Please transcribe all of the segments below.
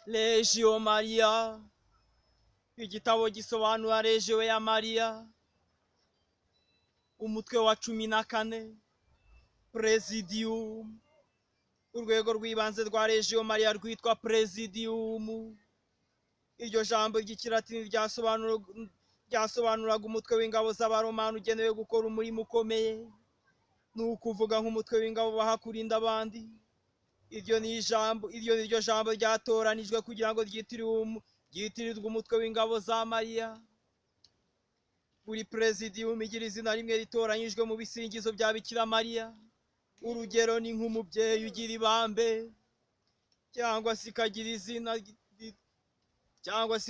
Legio Maria, igitabo gisobanura Legio ya Maria, umutwe wa 14, Presidium, urwego rw'ibanze rwa Legio Maria rwitwa Presidium. Iryo jambo ry'ikilatini ryasobanuraga umutwe w'ingabo z'abaromani ugenewe gukora umurimo ukomeye, ni ukuvuga nk'umutwe w'ingabo baha kurinda abandi. Iryo ni ryo jambo ryatoranijwe kugira ngo ryitirirwe umutwe w'ingabo za Mariya. Buri Presidium igira izina rimwe ritoranyijwe mu bisingizo bya Bikira Mariya. Urugero ni nk'umubyeyi ugira ibambe, cyangwa se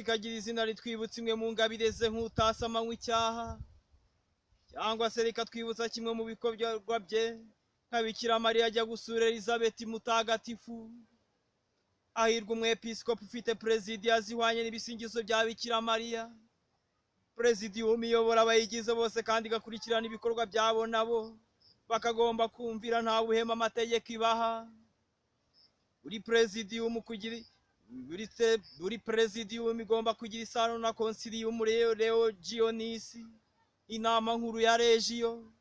ikagira izina ritwibutsa imwe mu ngabire ze nk'utasamanywe icyaha, cyangwa se rikatwibutsa kimwe mu bikorwa bye nka Bikira Mariya ajya gusura Elizabeti mutagatifu. Hahirwa umwepiskopi ufite Presidia zihwanye n'ibisingizo bya Bikira Mariya. Presidium iyobora abayigize bose kandi igakurikirana ibikorwa byabo, nabo bakagomba kumvira nta buhema amategeko ibaha. Buri Presidium igomba kugira isano na Concilium Legionis, inama nkuru ya Legio,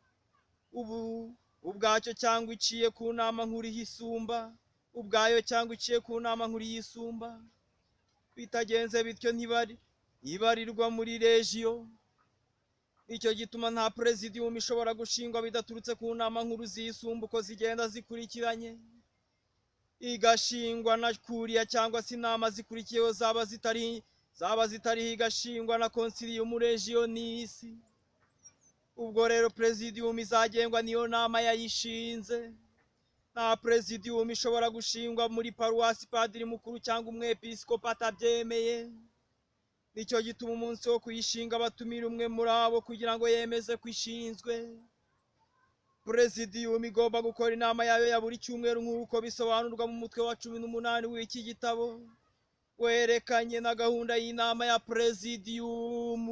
ubwacyo cyangwa iciye ku nama nkuru yisumba, ubwayo cyangwa iciye ku nama nkuru yisumba. Bitagenze bityo ntibarirwa muri Legio. Nicyo gituma nta Presidium ishobora gushingwa bidaturutse ku nama nkuru zisumba uko zigenda zikurikiranye. Igashingwa na Kuria cyangwa se inama zikurikiyeho zaba zitariho igashingwa na Concilium Legionis. Ubwo rero Presidium izagengwa niyo nama yayishinze. Nta Presidium ishobora gushingwa muri paruwasi padiri mukuru cyangwa umwepiskopi atabyemeye. Nicyo gituma umunsi wo kuyishinga batumira umwe muri abo kugira ngo yemeze ko ishinzwe. Presidium igomba gukora inama yayo ya buri cyumweru nk'uko bisobanurwa mu mutwe wa 18 w'iki gitabo werekanye na gahunda y'inama ya Presidium.